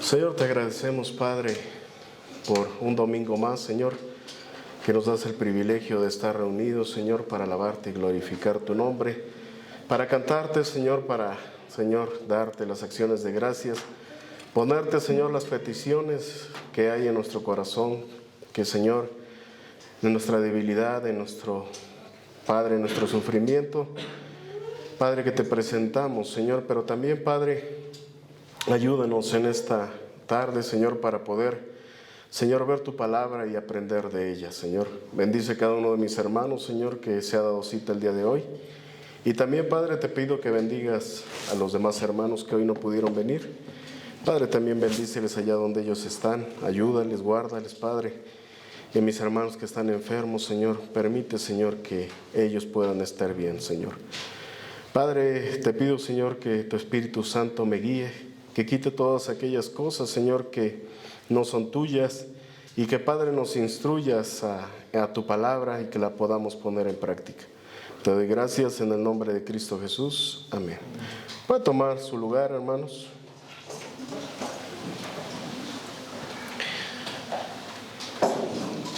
Señor, te agradecemos, Padre, por un domingo más, Señor, que nos das el privilegio de estar reunidos, Señor, para alabarte y glorificar tu nombre, para cantarte, Señor, para, Señor, darte las acciones de gracias, ponerte, Señor, las peticiones que hay en nuestro corazón, que, Señor, de nuestra debilidad, de nuestro, Padre, nuestro sufrimiento, Padre, que te presentamos, Señor, pero también, Padre, ayúdanos en esta tarde, Señor, para poder, Señor, ver tu palabra y aprender de ella, Señor. Bendice cada uno de mis hermanos, Señor, que se ha dado cita el día de hoy. Y también, Padre, te pido que bendigas a los demás hermanos que hoy no pudieron venir. Padre, también bendíceles allá donde ellos están. Ayúdales, guárdales, Padre. Y a mis hermanos que están enfermos, Señor, permite, Señor, que ellos puedan estar bien, Señor. Padre, te pido, Señor, que tu Espíritu Santo me guíe, que quite todas aquellas cosas, Señor, que no son tuyas, y que, Padre, nos instruyas a tu palabra y que la podamos poner en práctica. Te doy gracias en el nombre de Cristo Jesús. Amén. Puede tomar su lugar, hermanos.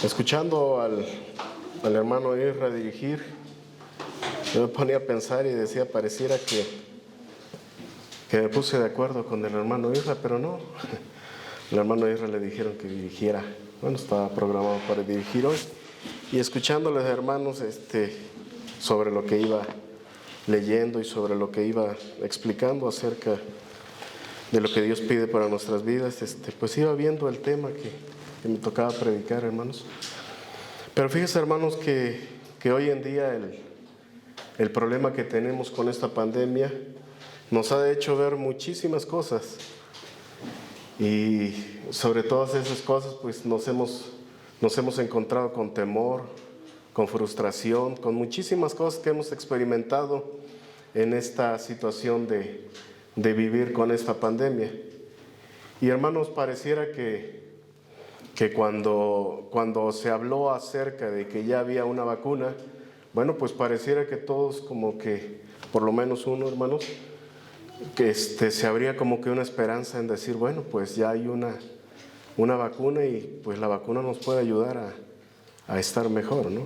Escuchando al hermano Isra dirigir, yo me ponía a pensar y decía, pareciera que me puse de acuerdo con el hermano Isra, pero no. El hermano Isra le dijeron que dirigiera. Bueno, estaba programado para dirigir hoy. Y escuchándoles, hermanos, sobre lo que iba leyendo y sobre lo que iba explicando acerca de lo que Dios pide para nuestras vidas, pues iba viendo el tema que me tocaba predicar, hermanos. Pero fíjense, hermanos, que hoy en día el problema que tenemos con esta pandemia nos ha hecho ver muchísimas cosas, y sobre todas esas cosas pues nos hemos encontrado con temor, con frustración, con muchísimas cosas que hemos experimentado en esta situación de vivir con esta pandemia. Y hermanos, pareciera que cuando se habló acerca de que ya había una vacuna, bueno, pues pareciera que todos, como que por lo menos uno, hermanos, que se abría como que una esperanza en decir, bueno, pues ya hay una vacuna y pues la vacuna nos puede ayudar a estar mejor, ¿no?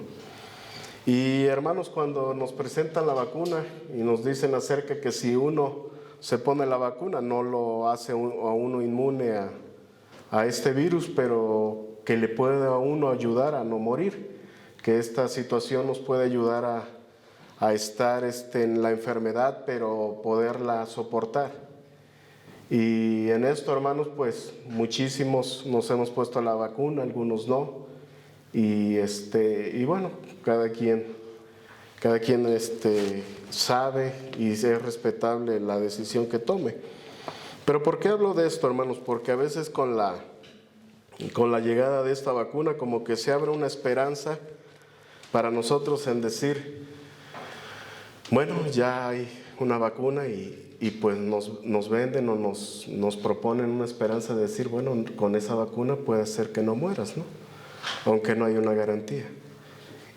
Y hermanos, cuando nos presentan la vacuna y nos dicen acerca que si uno se pone la vacuna no lo hace a uno inmune a este virus, pero que le puede a uno ayudar a no morir, que esta situación nos puede ayudar a estar en la enfermedad, pero poderla soportar. Y en esto, hermanos, pues muchísimos nos hemos puesto la vacuna, algunos no. Y bueno, cada quien sabe y es respetable la decisión que tome. Pero ¿por qué hablo de esto, hermanos? Porque a veces con la llegada de esta vacuna como que se abre una esperanza para nosotros en decir, bueno, ya hay una vacuna y pues nos venden o nos proponen una esperanza de decir, bueno, con esa vacuna puede ser que no mueras, ¿no? Aunque no hay una garantía.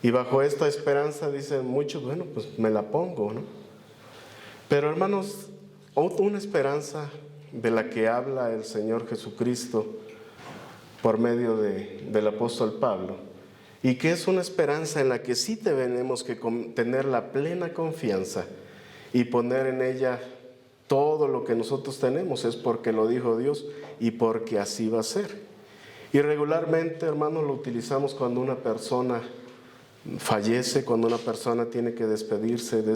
Y bajo esta esperanza dicen muchos, bueno, pues me la pongo, ¿no? Pero hermanos, una esperanza de la que habla el Señor Jesucristo por medio del apóstol Pablo, y que es una esperanza en la que sí tenemos que tener la plena confianza y poner en ella todo lo que nosotros tenemos, es porque lo dijo Dios y porque así va a ser. Y regularmente, hermanos, lo utilizamos cuando una persona fallece, cuando una persona tiene que despedirse de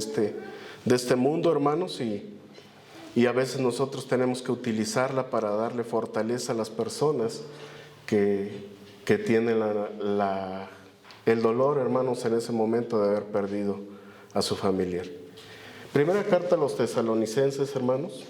este mundo, hermanos, y a veces nosotros tenemos que utilizarla para darle fortaleza a las personas que tienen el dolor, hermanos, en ese momento de haber perdido a su familiar. Primera carta a los Tesalonicenses, hermanos.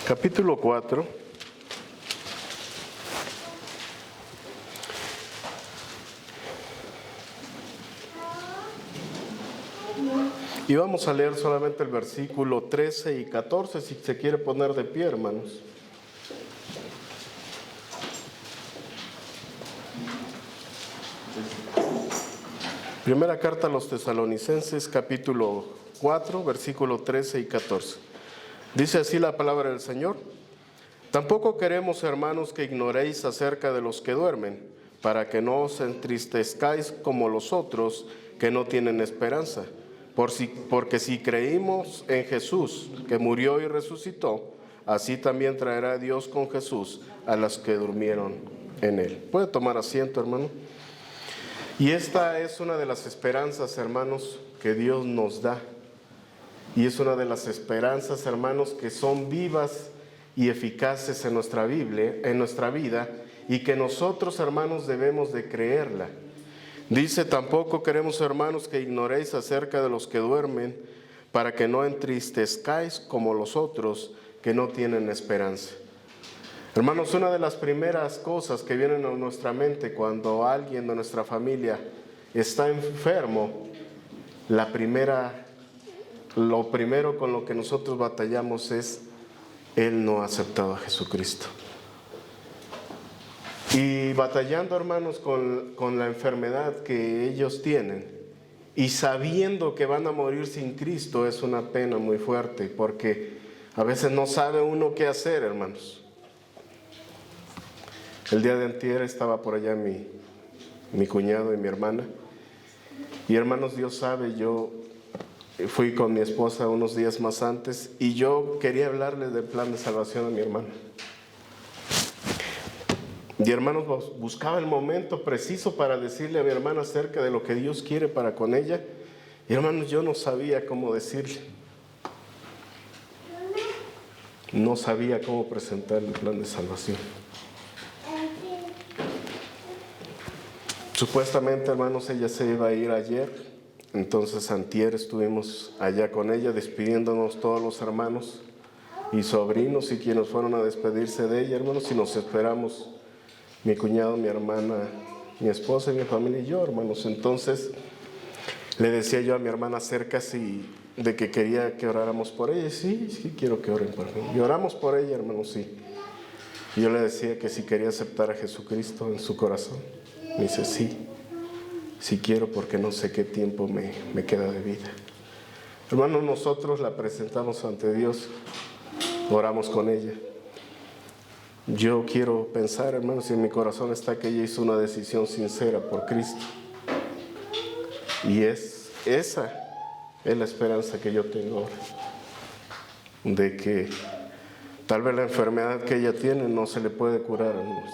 Capítulo 4. Y vamos a leer solamente el versículo 13 y 14, si se quiere poner de pie, hermanos. Primera carta a los Tesalonicenses, capítulo 4, versículo 13 y 14. Dice así la palabra del Señor: tampoco queremos, hermanos, que ignoréis acerca de los que duermen, para que no os entristezcáis como los otros que no tienen esperanza. Porque si creímos en Jesús, que murió y resucitó, así también traerá Dios con Jesús a los que durmieron en él. ¿Puede tomar asiento, hermano? Y esta es una de las esperanzas, hermanos, que Dios nos da. Y es una de las esperanzas, hermanos, que son vivas y eficaces en nuestra Biblia, en nuestra vida, y que nosotros, hermanos, debemos de creerla. Dice: tampoco queremos, hermanos, que ignoréis acerca de los que duermen, para que no entristezcáis como los otros que no tienen esperanza. Hermanos, una de las primeras cosas que vienen a nuestra mente cuando alguien de nuestra familia está enfermo, lo primero con lo que nosotros batallamos es: él no ha aceptado a Jesucristo. Y batallando, hermanos, con la enfermedad que ellos tienen y sabiendo que van a morir sin Cristo, es una pena muy fuerte, porque a veces no sabe uno qué hacer, hermanos. El día de antier estaba por allá mi cuñado y mi hermana. Y hermanos, Dios sabe, yo fui con mi esposa unos días más antes y yo quería hablarle del plan de salvación a mi hermana. Y hermanos, buscaba el momento preciso para decirle a mi hermana acerca de lo que Dios quiere para con ella. Y hermanos, yo no sabía cómo decirle. No sabía cómo presentar el plan de salvación. Supuestamente, hermanos, ella se iba a ir ayer. Entonces antier estuvimos allá con ella, despidiéndonos todos los hermanos y sobrinos y quienes fueron a despedirse de ella, hermanos, y nos esperamos mi cuñado, mi hermana, mi esposa y mi familia y yo, hermanos. Entonces le decía yo a mi hermana acerca de que quería que oráramos por ella. Sí, quiero que oren por mí. Y oramos por ella, hermanos, sí. Y yo le decía que si quería aceptar a Jesucristo en su corazón. Me dice: sí quiero, porque no sé qué tiempo me queda de vida. Hermanos, nosotros la presentamos ante Dios, oramos con ella. Yo quiero pensar, hermanos, y en mi corazón está que ella hizo una decisión sincera por Cristo. Y esa es la esperanza que yo tengo ahora, de que tal vez la enfermedad que ella tiene no se le puede curar, hermanos.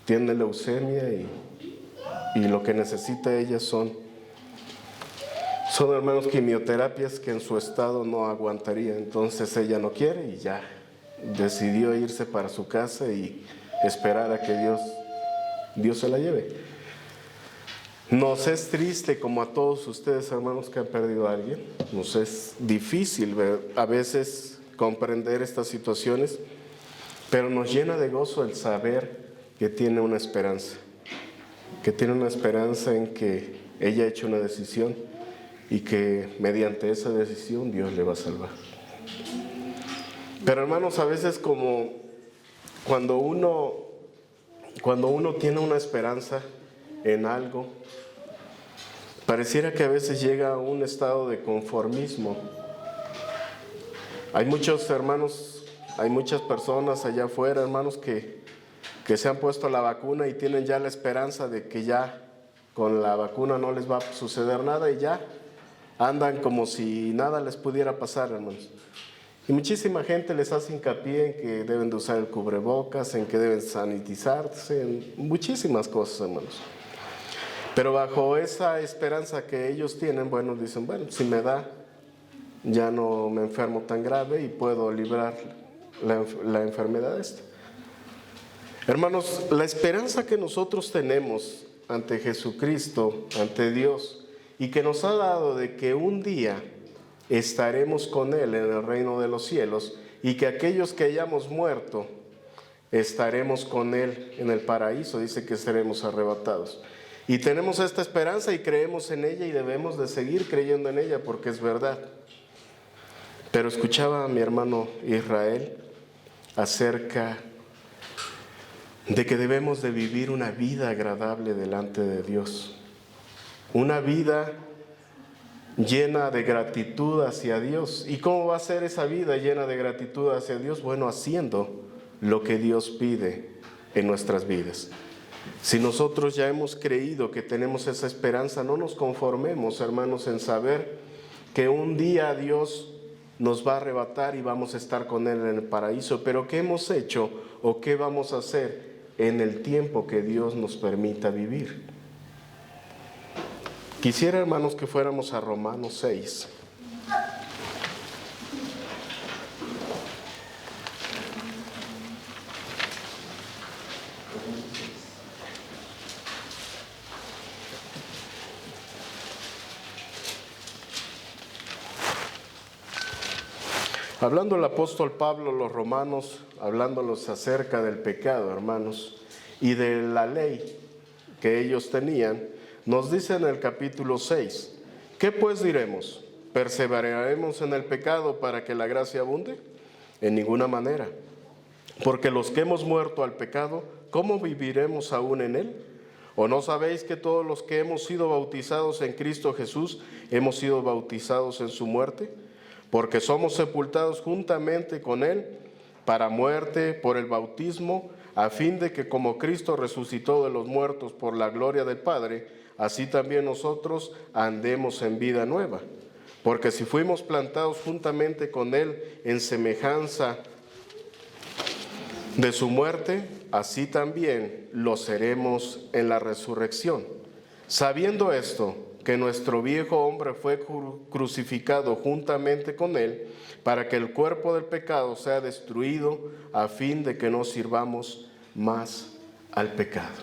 Tiene leucemia y lo que necesita ella son, hermanos, quimioterapias que en su estado no aguantaría. Entonces ella no quiere y ya decidió irse para su casa y esperar a que Dios se la lleve. Nos es triste, como a todos ustedes, hermanos, que han perdido a alguien. Nos es difícil a veces comprender estas situaciones, pero nos llena de gozo el saber que tiene una esperanza, en que ella ha hecho una decisión y que mediante esa decisión Dios le va a salvar. Pero hermanos, a veces como cuando uno tiene una esperanza en algo, pareciera que a veces llega a un estado de conformismo. Hay muchos hermanos, hay muchas personas allá afuera, hermanos, que se han puesto la vacuna y tienen ya la esperanza de que ya con la vacuna no les va a suceder nada y ya andan como si nada les pudiera pasar, hermanos. Y muchísima gente les hace hincapié en que deben de usar el cubrebocas, en que deben sanitizarse, en muchísimas cosas, hermanos. Pero bajo esa esperanza que ellos tienen, bueno, dicen: bueno, si me da, ya no me enfermo tan grave y puedo librar la enfermedad esta. Hermanos, la esperanza que nosotros tenemos ante Jesucristo, ante Dios, y que nos ha dado de que un día estaremos con Él en el reino de los cielos, y que aquellos que hayamos muerto estaremos con Él en el paraíso, dice que seremos arrebatados. Y tenemos esta esperanza y creemos en ella y debemos de seguir creyendo en ella porque es verdad. Pero escuchaba a mi hermano Israel acerca de que debemos de vivir una vida agradable delante de Dios. Una vida llena de gratitud hacia Dios. ¿Y cómo va a ser esa vida llena de gratitud hacia Dios? Bueno, haciendo lo que Dios pide en nuestras vidas. Si nosotros ya hemos creído que tenemos esa esperanza, no nos conformemos, hermanos, en saber que un día Dios nos va a arrebatar y vamos a estar con Él en el paraíso. Pero ¿qué hemos hecho o qué vamos a hacer en el tiempo que Dios nos permita vivir? Quisiera, hermanos, que fuéramos a Romanos 6. Hablando el apóstol Pablo a los romanos, hablándolos acerca del pecado, hermanos, y de la ley que ellos tenían, nos dice en el capítulo 6, ¿qué pues diremos? ¿Perseveraremos en el pecado para que la gracia abunde? En ninguna manera. Porque los que hemos muerto al pecado, ¿cómo viviremos aún en él? ¿O no sabéis que todos los que hemos sido bautizados en Cristo Jesús, hemos sido bautizados en su muerte? Porque somos sepultados juntamente con Él para muerte por el bautismo, a fin de que como Cristo resucitó de los muertos por la gloria del Padre, así también nosotros andemos en vida nueva. Porque si fuimos plantados juntamente con Él en semejanza de su muerte, así también lo seremos en la resurrección. Sabiendo esto, que nuestro viejo hombre fue crucificado juntamente con Él, para que el cuerpo del pecado sea destruido, a fin de que no sirvamos más al pecado.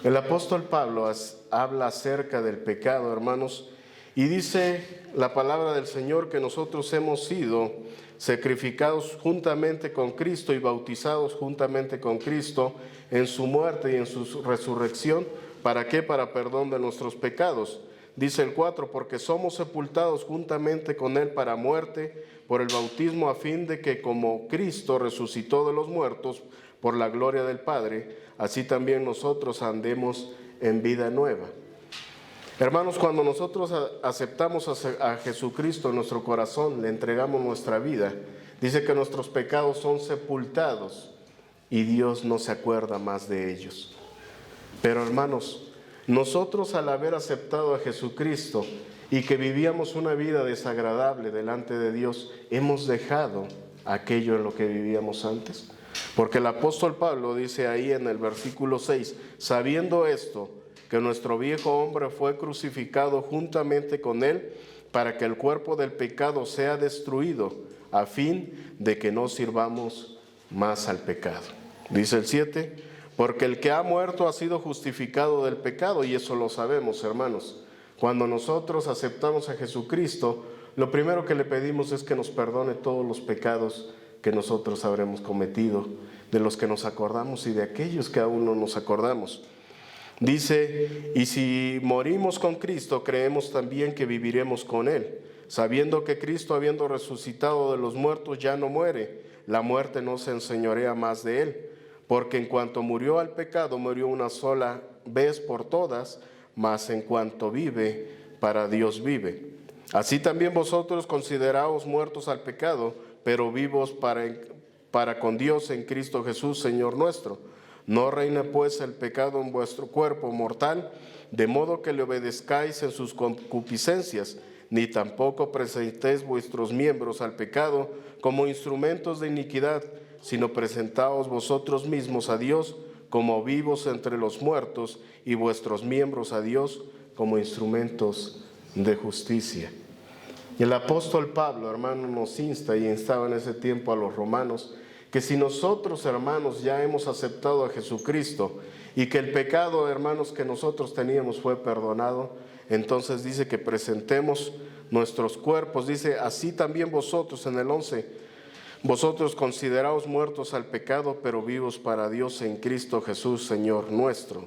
El apóstol Pablo habla acerca del pecado, hermanos, y dice la palabra del Señor que nosotros hemos sido sacrificados juntamente con Cristo y bautizados juntamente con Cristo en su muerte y en su resurrección. ¿Para qué? Para perdón de nuestros pecados. Dice el 4, porque somos sepultados juntamente con Él para muerte por el bautismo, a fin de que como Cristo resucitó de los muertos por la gloria del Padre, así también nosotros andemos en vida nueva. Hermanos, cuando nosotros aceptamos a Jesucristo en nuestro corazón, le entregamos nuestra vida, dice que nuestros pecados son sepultados y Dios no se acuerda más de ellos. Pero hermanos, nosotros al haber aceptado a Jesucristo y que vivíamos una vida desagradable delante de Dios, hemos dejado aquello en lo que vivíamos antes. Porque el apóstol Pablo dice ahí en el versículo 6, sabiendo esto, que nuestro viejo hombre fue crucificado juntamente con Él, para que el cuerpo del pecado sea destruido, a fin de que no sirvamos más al pecado. Dice el 7, porque el que ha muerto ha sido justificado del pecado, y eso lo sabemos, hermanos. Cuando nosotros aceptamos a Jesucristo, lo primero que le pedimos es que nos perdone todos los pecados que nosotros habremos cometido, de los que nos acordamos y de aquellos que aún no nos acordamos. Dice, y si morimos con Cristo, creemos también que viviremos con Él, sabiendo que Cristo, habiendo resucitado de los muertos, ya no muere, la muerte no se enseñorea más de Él. Porque en cuanto murió al pecado, murió una sola vez por todas, mas en cuanto vive, para Dios vive. Así también vosotros consideraos muertos al pecado, pero vivos para con Dios en Cristo Jesús, Señor nuestro. No reina pues el pecado en vuestro cuerpo mortal, de modo que le obedezcáis en sus concupiscencias, ni tampoco presentéis vuestros miembros al pecado como instrumentos de iniquidad, sino presentaos vosotros mismos a Dios como vivos entre los muertos, y vuestros miembros a Dios como instrumentos de justicia. Y el apóstol Pablo, hermano, nos insta y instaba en ese tiempo a los romanos, que si nosotros, hermanos, ya hemos aceptado a Jesucristo, y que el pecado, hermanos, que nosotros teníamos fue perdonado, entonces dice que presentemos nuestros cuerpos, dice, así también vosotros en el 11, vosotros consideraos muertos al pecado, pero vivos para Dios en Cristo Jesús, Señor nuestro.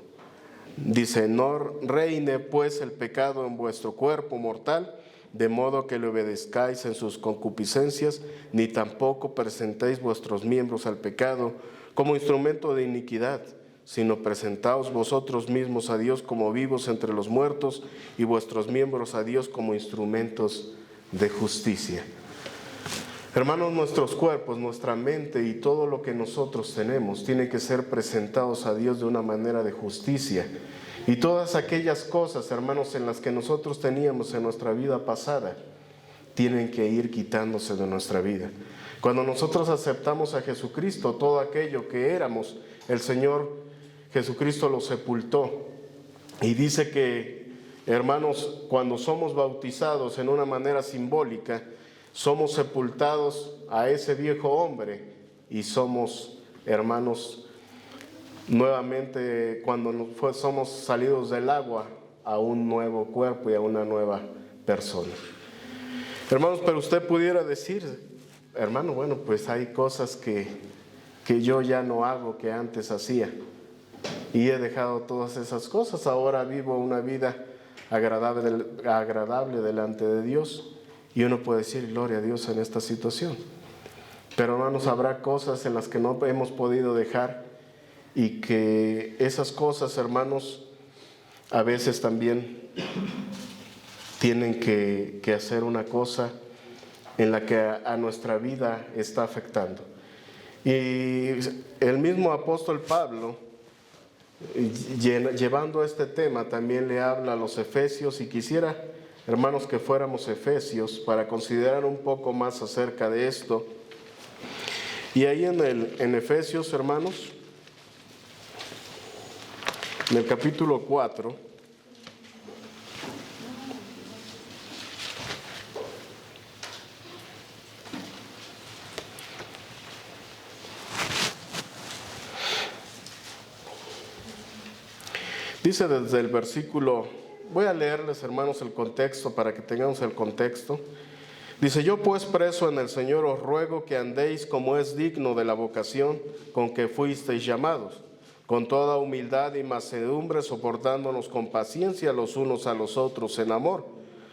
Dice, no reine pues el pecado en vuestro cuerpo mortal, de modo que le obedezcáis en sus concupiscencias, ni tampoco presentéis vuestros miembros al pecado como instrumento de iniquidad, sino presentaos vosotros mismos a Dios como vivos entre los muertos y vuestros miembros a Dios como instrumentos de justicia. Hermanos, nuestros cuerpos, nuestra mente y todo lo que nosotros tenemos tiene que ser presentados a Dios de una manera de justicia. Y todas aquellas cosas, hermanos, en las que nosotros teníamos en nuestra vida pasada, tienen que ir quitándose de nuestra vida. Cuando nosotros aceptamos a Jesucristo, todo aquello que éramos, el Señor Jesucristo lo sepultó. Y dice que, hermanos, cuando somos bautizados en una manera simbólica, somos sepultados a ese viejo hombre y somos, hermanos, nuevamente cuando somos salidos del agua a un nuevo cuerpo y a una nueva persona. Hermanos, pero usted pudiera decir, hermano, bueno, pues hay cosas que yo ya no hago que antes hacía y he dejado todas esas cosas, ahora vivo una vida agradable delante de Dios. Y uno puede decir, gloria a Dios en esta situación. Pero hermanos, habrá cosas en las que no hemos podido dejar y que esas cosas, hermanos, a veces también tienen que hacer una cosa en la que a nuestra vida está afectando. Y el mismo apóstol Pablo, llevando este tema, también le habla a los efesios, y quisiera, hermanos, que fuéramos efesios para considerar un poco más acerca de esto. Y ahí en Efesios, hermanos, en el capítulo 4, dice desde el versículo, voy a leerles, hermanos, el contexto para que tengamos el contexto. Dice, yo pues preso en el Señor os ruego que andéis como es digno de la vocación con que fuisteis llamados, con toda humildad y mansedumbre, soportándonos con paciencia los unos a los otros en amor,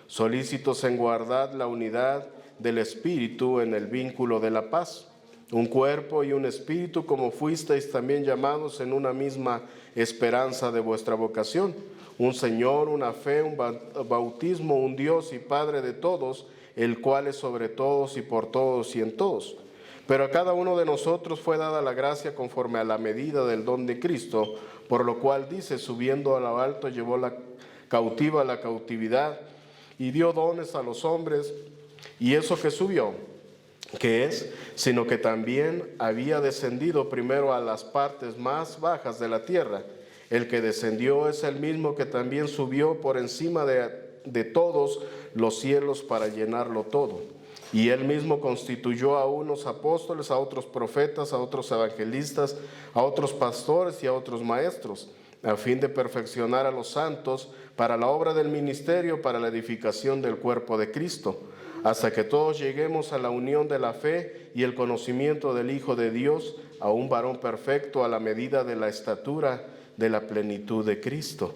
solícitos en guardar la unidad del Espíritu en el vínculo de la paz. Un cuerpo y un espíritu, como fuisteis también llamados en una misma esperanza de vuestra vocación. Un Señor, una fe, un bautismo, un Dios y Padre de todos, el cual es sobre todos y por todos y en todos. Pero a cada uno de nosotros fue dada la gracia conforme a la medida del don de Cristo, por lo cual dice, subiendo a lo alto llevó la cautiva a la cautividad y dio dones a los hombres. Y eso que subió, ¿qué es? Sino que también había descendido primero a las partes más bajas de la tierra. El que descendió es el mismo que también subió por encima de todos los cielos para llenarlo todo. Y él mismo constituyó a unos apóstoles, a otros profetas, a otros evangelistas, a otros pastores y a otros maestros, a fin de perfeccionar a los santos para la obra del ministerio, para la edificación del cuerpo de Cristo, hasta que todos lleguemos a la unión de la fe y el conocimiento del Hijo de Dios, a un varón perfecto a la medida de la estatura de la plenitud de Cristo,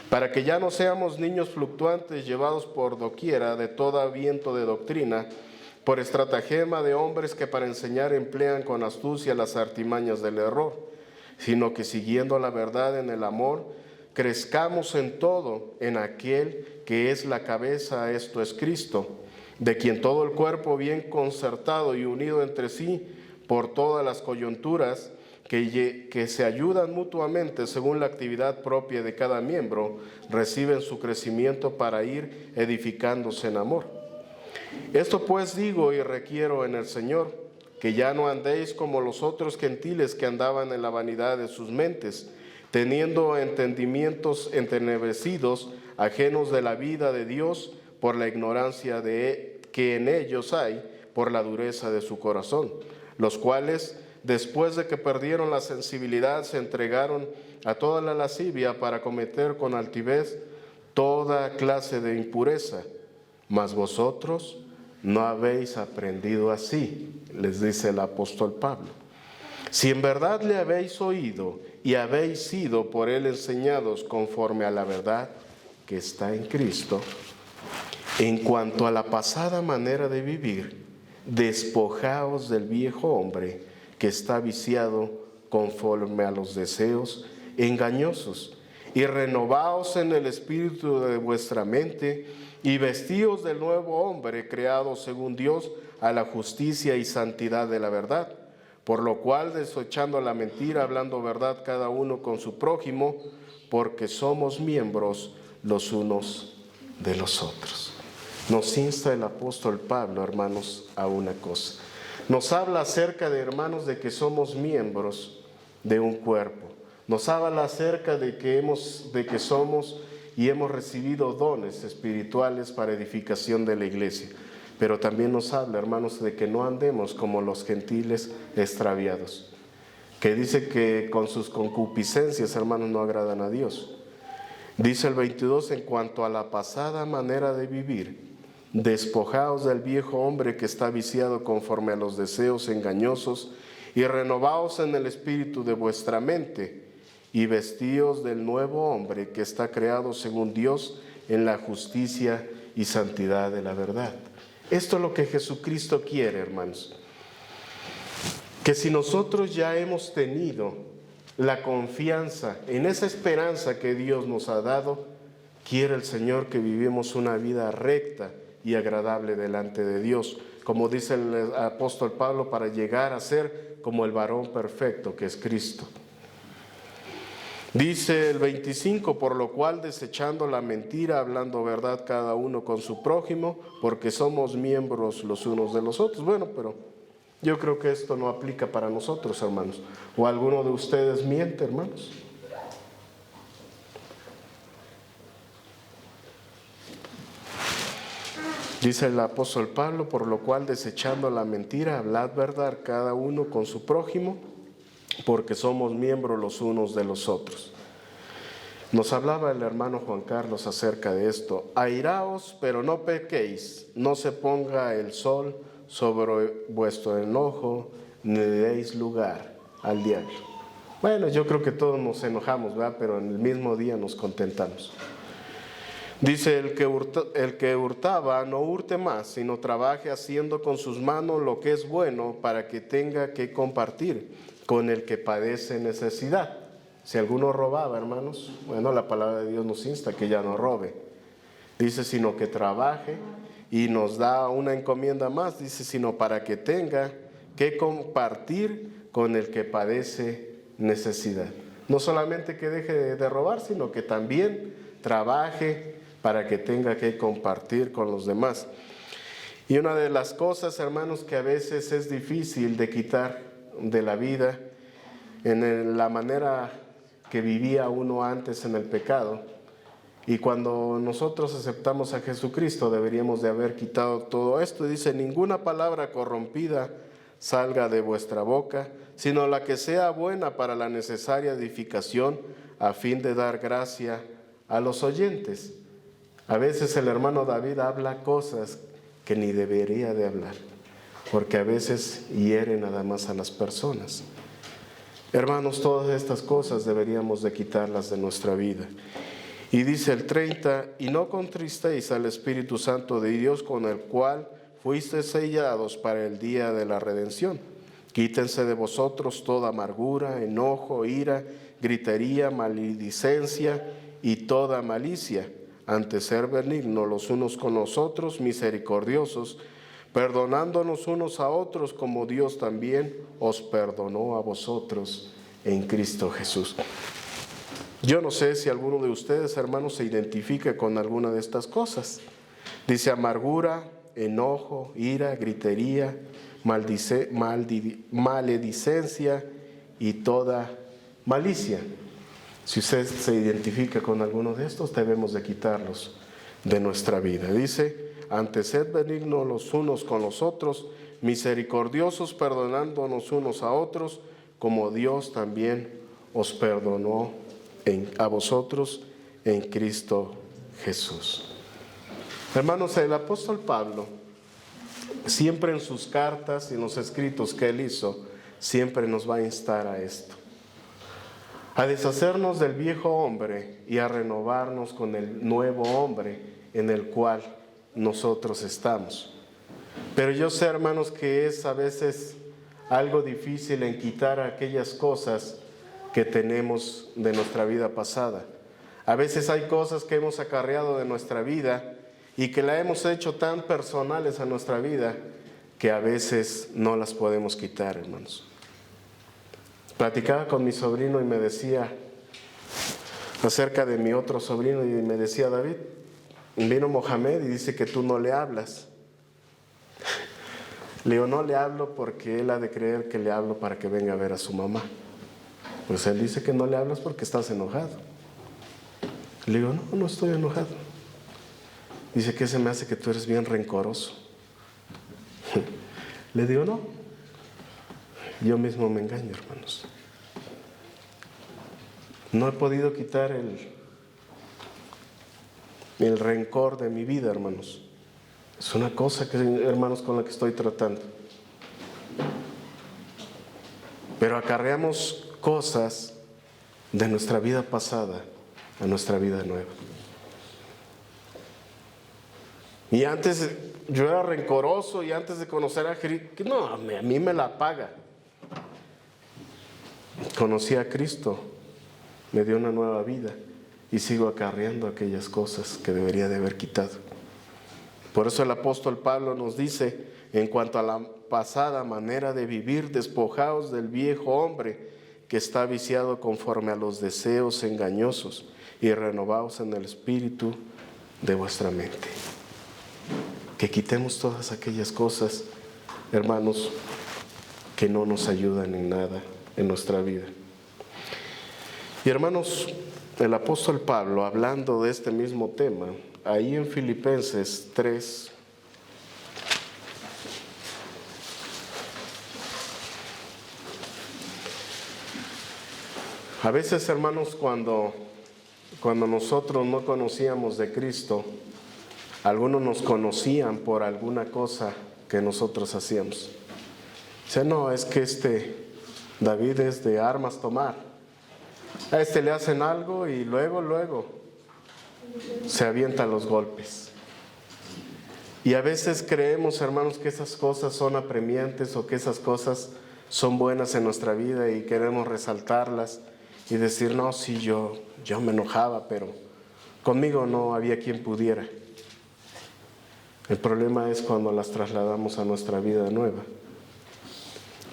para que ya no seamos niños fluctuantes llevados por doquiera de todo viento de doctrina, por estratagema de hombres que para enseñar emplean con astucia las artimañas del error, sino que siguiendo la verdad en el amor, crezcamos en todo en aquel que es la cabeza, esto es Cristo, de quien todo el cuerpo bien concertado y unido entre sí por todas las coyunturas, que se ayudan mutuamente según la actividad propia de cada miembro, reciben su crecimiento para ir edificándose en amor. Esto pues digo y requiero en el Señor, que ya no andéis como los otros gentiles que andaban en la vanidad de sus mentes, teniendo entendimientos entenebrecidos, ajenos de la vida de Dios, por la ignorancia que en ellos hay, por la dureza de su corazón, los cuales, después de que perdieron la sensibilidad, se entregaron a toda la lascivia para cometer con altivez toda clase de impureza. Mas vosotros no habéis aprendido así, les dice el apóstol Pablo. Si en verdad le habéis oído y habéis sido por él enseñados conforme a la verdad que está en Cristo, en cuanto a la pasada manera de vivir, despojaos del viejo hombre que está viciado conforme a los deseos engañosos, y renovaos en el espíritu de vuestra mente, y vestíos del nuevo hombre creado según Dios a la justicia y santidad de la verdad. Por lo cual, desechando la mentira, hablando verdad cada uno con su prójimo, porque somos miembros los unos de los otros. Nos insta el apóstol Pablo, hermanos, a una cosa. Nos habla acerca de, hermanos, de que somos miembros de un cuerpo. Nos habla acerca de que somos y hemos recibido dones espirituales para edificación de la iglesia. Pero también nos habla, hermanos, de que no andemos como los gentiles extraviados, que dice que con sus concupiscencias, hermanos, no agradan a Dios. Dice el 22, en cuanto a la pasada manera de vivir, despojaos del viejo hombre que está viciado conforme a los deseos engañosos, y renovaos en el espíritu de vuestra mente, y vestíos del nuevo hombre que está creado según Dios en la justicia y santidad de la verdad. Esto es lo que Jesucristo quiere, hermanos. Que si nosotros ya hemos tenido la confianza en esa esperanza que Dios nos ha dado, quiere el Señor que vivimos una vida recta y agradable delante de Dios, como dice el apóstol Pablo, para llegar a ser como el varón perfecto que es Cristo. Dice el 25, por lo cual, desechando la mentira, hablando verdad cada uno con su prójimo, porque somos miembros los unos de los otros. Bueno, pero yo creo que esto no aplica para nosotros, hermanos. ¿O alguno de ustedes miente, hermanos? Dice el apóstol Pablo, por lo cual, desechando la mentira, hablad verdad cada uno con su prójimo, porque somos miembros los unos de los otros. Nos hablaba el hermano Juan Carlos acerca de esto. Airaos, pero no pequéis, no se ponga el sol sobre vuestro enojo, ni deis lugar al diablo. Bueno, yo creo que todos nos enojamos, ¿verdad? Pero en el mismo día nos contentamos. Dice, el que hurtaba no hurte más, sino trabaje haciendo con sus manos lo que es bueno, para que tenga que compartir con el que padece necesidad. Si alguno robaba, hermanos, bueno, la palabra de Dios nos insta que ya no robe. Dice, sino que trabaje, y nos da una encomienda más, dice, sino para que tenga que compartir con el que padece necesidad. No solamente que deje de robar, sino que también trabaje para que tenga que compartir con los demás. Y una de las cosas, hermanos, que a veces es difícil de quitar de la vida, en la manera que vivía uno antes en el pecado, y cuando nosotros aceptamos a Jesucristo deberíamos de haber quitado todo esto. Dice, ninguna palabra corrompida salga de vuestra boca, sino la que sea buena para la necesaria edificación, a fin de dar gracia a los oyentes. A veces el hermano David habla cosas que ni debería de hablar, porque a veces hiere nada más a las personas. Hermanos, todas estas cosas deberíamos de quitarlas de nuestra vida. Y dice el 30, y no contristéis al Espíritu Santo de Dios, con el cual fuisteis sellados para el día de la redención. Quítense de vosotros toda amargura, enojo, ira, gritería, maledicencia y toda malicia. Antes ser benignos los unos con los otros, misericordiosos, perdonándonos unos a otros como Dios también os perdonó a vosotros en Cristo Jesús. Yo no sé si alguno de ustedes, hermanos, se identifica con alguna de estas cosas. Dice amargura, enojo, ira, gritería, maledicencia y toda malicia. Si usted se identifica con alguno de estos, debemos de quitarlos de nuestra vida. Dice, antes sed benignos los unos con los otros, misericordiosos, perdonándonos unos a otros, como Dios también os perdonó a vosotros en Cristo Jesús. Hermanos, el apóstol Pablo, siempre en sus cartas y en los escritos que él hizo, siempre nos va a instar a esto, a deshacernos del viejo hombre y a renovarnos con el nuevo hombre en el cual nosotros estamos. Pero yo sé, hermanos, que es a veces algo difícil en quitar aquellas cosas que tenemos de nuestra vida pasada. A veces hay cosas que hemos acarreado de nuestra vida y que la hemos hecho tan personales a nuestra vida que a veces no las podemos quitar, hermanos. Platicaba con mi sobrino y me decía acerca de mi otro sobrino y me decía: David, vino Mohamed y dice que tú no le hablas. Le digo: no le hablo porque él ha de creer que le hablo para que venga a ver a su mamá. Pues él dice que no le hablas porque estás enojado. Le digo: no, no estoy enojado. Dice que se me hace que tú eres bien rencoroso. Le digo: no, yo mismo me engaño, hermanos. No he podido quitar el rencor de mi vida, hermanos. Es una cosa que, hermanos, con la que estoy tratando. Pero acarreamos cosas de nuestra vida pasada a nuestra vida nueva. Y antes yo era rencoroso y antes de conocer a Cristo, no, a mí me la paga. Conocí a Cristo, me dio una nueva vida y sigo acarreando aquellas cosas que debería de haber quitado. Por eso el apóstol Pablo nos dice, en cuanto a la pasada manera de vivir, despojaos del viejo hombre que está viciado conforme a los deseos engañosos y renovaos en el espíritu de vuestra mente. Que quitemos todas aquellas cosas, hermanos, que no nos ayudan en nada en nuestra vida. Y hermanos, el apóstol Pablo, hablando de este mismo tema, ahí en Filipenses 3, a veces, hermanos, cuando nosotros no conocíamos de Cristo, algunos nos conocían por alguna cosa que nosotros hacíamos. Dice: no, es que David es de armas tomar. A le hacen algo y luego se avientan los golpes. Y a veces creemos, hermanos, que esas cosas son apremiantes o que esas cosas son buenas en nuestra vida y queremos resaltarlas y decir: no, sí, yo me enojaba, pero conmigo no había quien pudiera. El problema es cuando las trasladamos a nuestra vida nueva.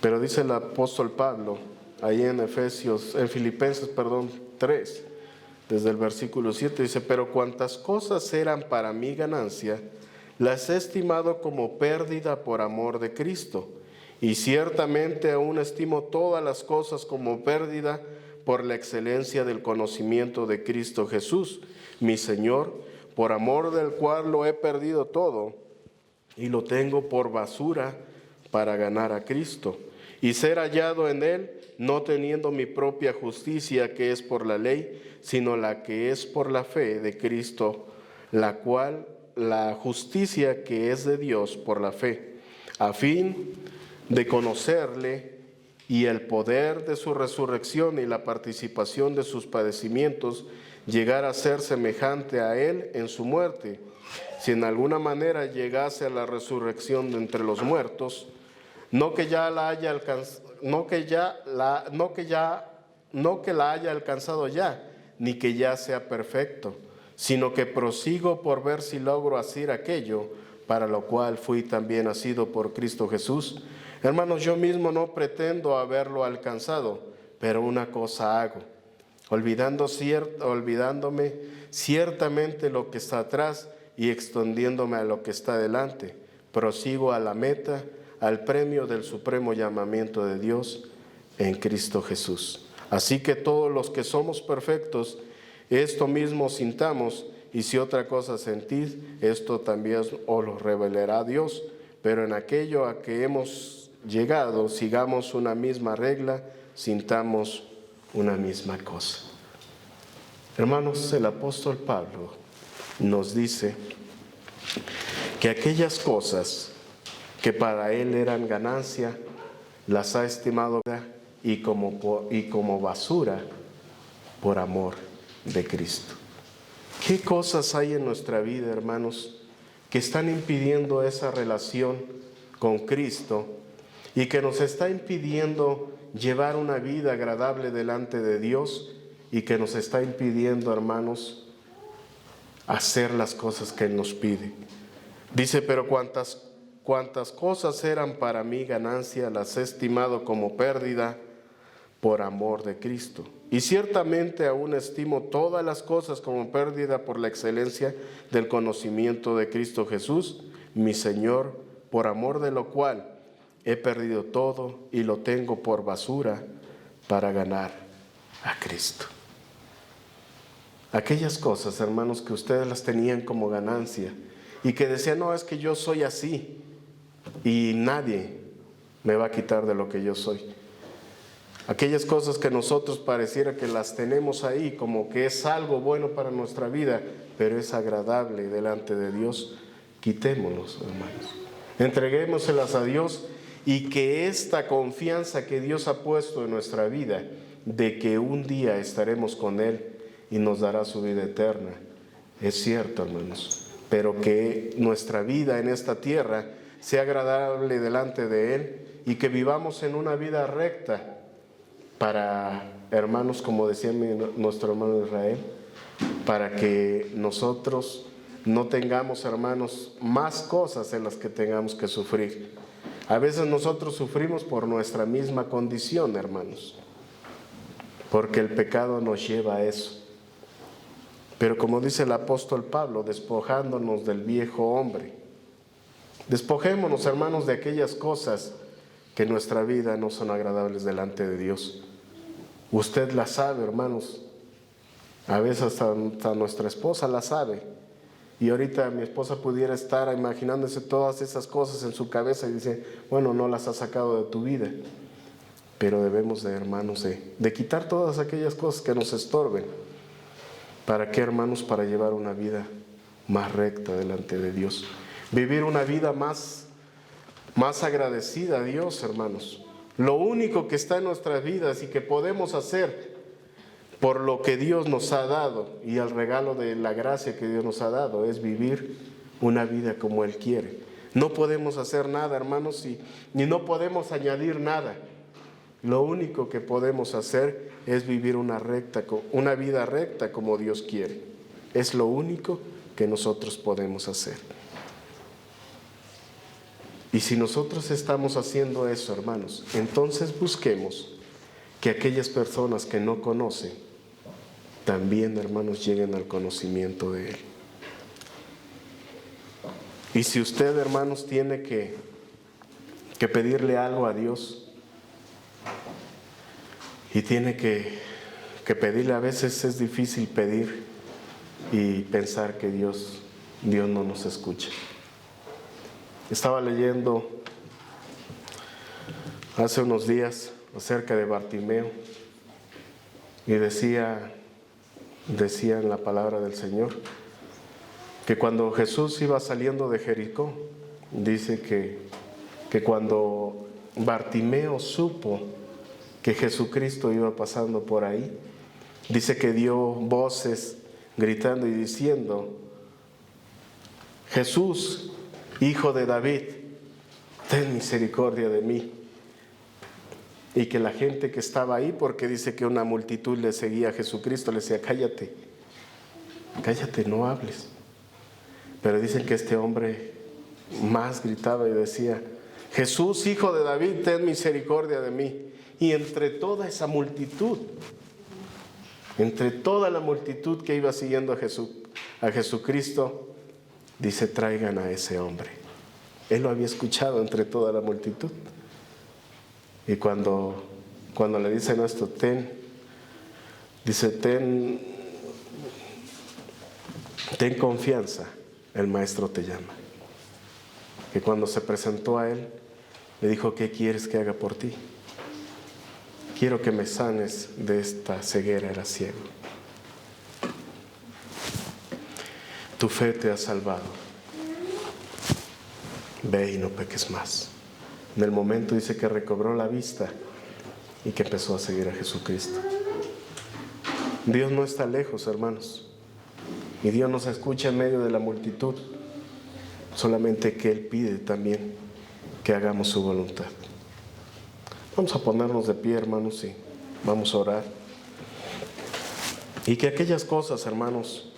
Pero dice el apóstol Pablo, ahí en Filipenses 3, desde el versículo 7, dice: pero cuantas cosas eran para mí ganancia, las he estimado como pérdida por amor de Cristo. Y ciertamente aún estimo todas las cosas como pérdida por la excelencia del conocimiento de Cristo Jesús, mi Señor, por amor del cual lo he perdido todo y lo tengo por basura para ganar a Cristo y ser hallado en Él, no teniendo mi propia justicia que es por la ley, sino la que es por la fe de Cristo, la cual la justicia que es de Dios por la fe, a fin de conocerle y el poder de su resurrección y la participación de sus padecimientos, llegar a ser semejante a Él en su muerte, si en alguna manera llegase a la resurrección de entre los muertos, no que la haya alcanzado ya, ni que ya sea perfecto, sino que prosigo por ver si logro hacer aquello para lo cual fui también nacido por Cristo Jesús. Hermanos, yo mismo no pretendo haberlo alcanzado, pero una cosa hago, olvidándome ciertamente lo que está atrás y extendiéndome a lo que está delante, prosigo a la meta, al premio del supremo llamamiento de Dios en Cristo Jesús. Así que todos los que somos perfectos, esto mismo sintamos, y si otra cosa sentís, esto también os lo revelará Dios. Pero en aquello a que hemos llegado, sigamos una misma regla, sintamos una misma cosa. Hermanos, el apóstol Pablo nos dice que aquellas cosas que para él eran ganancia, las ha estimado y como basura por amor de Cristo. ¿Qué cosas hay en nuestra vida, hermanos, que están impidiendo esa relación con Cristo y que nos está impidiendo llevar una vida agradable delante de Dios y que nos está impidiendo, hermanos, hacer las cosas que Él nos pide? Dice, pero cuantas cosas eran para mí ganancia, las he estimado como pérdida por amor de Cristo. Y ciertamente aún estimo todas las cosas como pérdida por la excelencia del conocimiento de Cristo Jesús, mi Señor, por amor de lo cual he perdido todo y lo tengo por basura para ganar a Cristo. Aquellas cosas, hermanos, que ustedes las tenían como ganancia y que decían, no, es que yo soy así y nadie me va a quitar de lo que yo soy. Aquellas cosas que nosotros pareciera que las tenemos ahí como que es algo bueno para nuestra vida, pero es agradable delante de Dios, quitémoslos, hermanos. Entreguémoselas a Dios y que esta confianza que Dios ha puesto en nuestra vida, de que un día estaremos con Él y nos dará su vida eterna, es cierto, hermanos, pero que nuestra vida en esta tierra sea agradable delante de Él y que vivamos en una vida recta para, hermanos, como decía nuestro hermano Israel, para que nosotros no tengamos, hermanos, más cosas en las que tengamos que sufrir. A veces nosotros sufrimos por nuestra misma condición, hermanos, porque el pecado nos lleva a eso. Pero como dice el apóstol Pablo, despojándonos del viejo hombre, despojémonos, hermanos, de aquellas cosas que en nuestra vida no son agradables delante de Dios. Usted la sabe, hermanos. A veces hasta nuestra esposa la sabe. Y ahorita mi esposa pudiera estar imaginándose todas esas cosas en su cabeza y dice, bueno, no las has sacado de tu vida. Pero debemos de, hermanos, de quitar todas aquellas cosas que nos estorben. ¿Para qué, hermanos? Para llevar una vida más recta delante de Dios. Vivir una vida más agradecida a Dios, hermanos. Lo único que está en nuestras vidas y que podemos hacer por lo que Dios nos ha dado y el regalo de la gracia que Dios nos ha dado es vivir una vida como Él quiere. No podemos hacer nada, hermanos, ni no podemos añadir nada. Lo único que podemos hacer es vivir una vida recta como Dios quiere. Es lo único que nosotros podemos hacer. Y si nosotros estamos haciendo eso, hermanos, entonces busquemos que aquellas personas que no conocen, también, hermanos, lleguen al conocimiento de Él. Y si usted, hermanos, tiene que pedirle algo a Dios, y tiene que pedirle, a veces es difícil pedir y pensar que Dios no nos escucha. Estaba leyendo hace unos días acerca de Bartimeo y decía en la palabra del Señor que cuando Jesús iba saliendo de Jericó, dice que cuando Bartimeo supo que Jesucristo iba pasando por ahí, dice que dio voces gritando y diciendo, Jesús, Hijo de David, ten misericordia de mí. Y que la gente que estaba ahí, porque dice que una multitud le seguía a Jesucristo, le decía, cállate, no hables. Pero dicen que este hombre más gritaba y decía, Jesús, Hijo de David, ten misericordia de mí. Y entre toda esa multitud, entre toda la multitud que iba siguiendo a Jesucristo, dice, traigan a ese hombre. Él lo había escuchado entre toda la multitud. Y cuando le dicen esto, dice, ten confianza, el Maestro te llama. Que cuando se presentó a él, le dijo, ¿qué quieres que haga por ti? Quiero que me sanes de esta ceguera, era ciego. Tu fe te ha salvado. Ve y no peques más. En el momento dice que recobró la vista y que empezó a seguir a Jesucristo. Dios no está lejos, hermanos. Y Dios nos escucha en medio de la multitud. Solamente que Él pide también que hagamos su voluntad. Vamos a ponernos de pie, hermanos, y vamos a orar. Y que aquellas cosas, hermanos,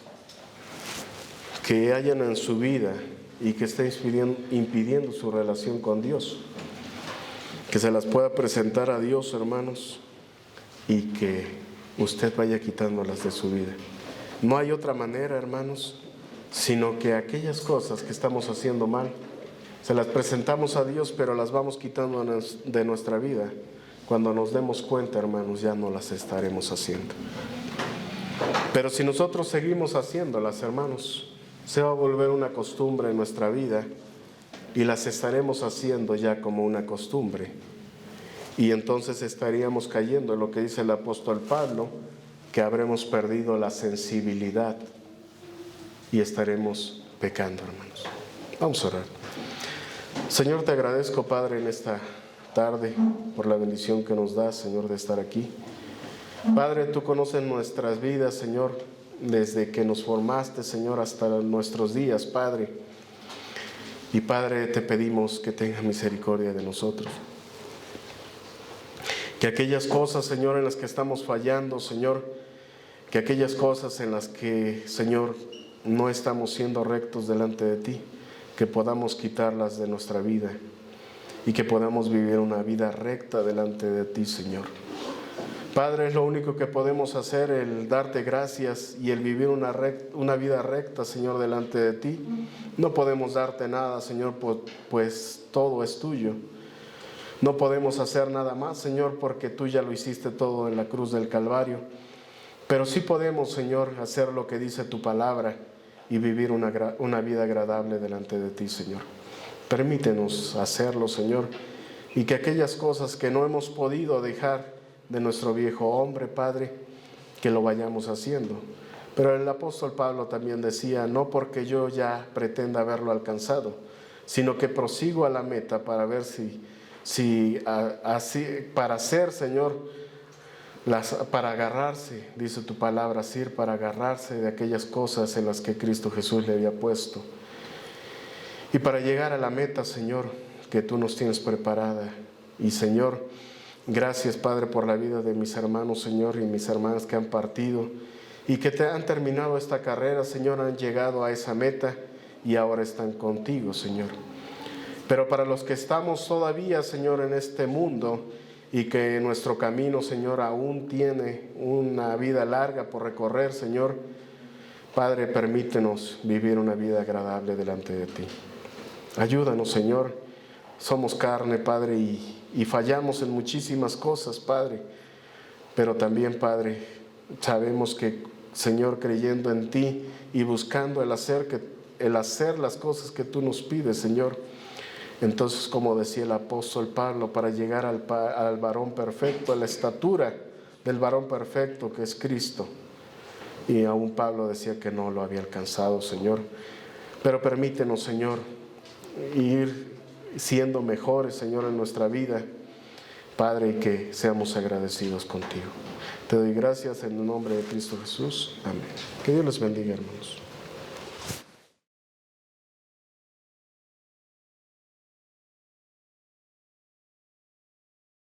que hayan en su vida y que estén impidiendo su relación con Dios, que se las pueda presentar a Dios, hermanos, y que usted vaya quitándolas de su vida. No hay otra manera, hermanos, sino que aquellas cosas que estamos haciendo mal, se las presentamos a Dios, pero las vamos quitando de nuestra vida. Cuando nos demos cuenta, hermanos, ya no las estaremos haciendo. Pero si nosotros seguimos haciéndolas, hermanos, se va a volver una costumbre en nuestra vida y las estaremos haciendo ya como una costumbre. Y entonces estaríamos cayendo en lo que dice el apóstol Pablo, que habremos perdido la sensibilidad y estaremos pecando, hermanos. Vamos a orar. Señor, te agradezco, Padre, en esta tarde por la bendición que nos das, Señor, de estar aquí. Padre, tú conoces nuestras vidas, Señor, desde que nos formaste, Señor, hasta nuestros días, Padre. Y Padre, te pedimos que tengas misericordia de nosotros. Que aquellas cosas, Señor, en las que estamos fallando, Señor, que aquellas cosas en las que, Señor, no estamos siendo rectos delante de ti, que podamos quitarlas de nuestra vida y que podamos vivir una vida recta delante de ti, Señor. Padre, es lo único que podemos hacer, el darte gracias y el vivir una vida recta, Señor, delante de ti. No podemos darte nada, Señor, pues todo es tuyo. No podemos hacer nada más, Señor, porque tú ya lo hiciste todo en la cruz del Calvario. Pero sí podemos, Señor, hacer lo que dice tu palabra y vivir una vida agradable delante de ti, Señor. Permítenos hacerlo, Señor, y que aquellas cosas que no hemos podido dejar de nuestro viejo hombre, Padre, que lo vayamos haciendo. Pero el apóstol Pablo también decía, no porque yo ya pretenda haberlo alcanzado, sino que prosigo a la meta para ver para hacer, Señor, para agarrarse, dice tu palabra, Sir, para agarrarse de aquellas cosas en las que Cristo Jesús le había puesto. Y para llegar a la meta, Señor, que tú nos tienes preparada. Y Señor, gracias, Padre, por la vida de mis hermanos, Señor, y mis hermanas que han partido y que te han terminado esta carrera, Señor, han llegado a esa meta y ahora están contigo, Señor. Pero para los que estamos todavía, Señor, en este mundo y que nuestro camino, Señor, aún tiene una vida larga por recorrer, Señor, Padre, permítenos vivir una vida agradable delante de ti. Ayúdanos, Señor. Somos carne, Padre, y fallamos en muchísimas cosas, Padre. Pero también, Padre, sabemos que, Señor, creyendo en ti y buscando el hacer las cosas que tú nos pides, Señor. Entonces, como decía el apóstol Pablo, para llegar al varón perfecto, a la estatura del varón perfecto que es Cristo. Y aún Pablo decía que no lo había alcanzado, Señor. Pero permítenos, Señor, ir siendo mejores, Señor, en nuestra vida, Padre, y que seamos agradecidos contigo. Te doy gracias en el nombre de Cristo Jesús. Amén. Que Dios les bendiga, hermanos.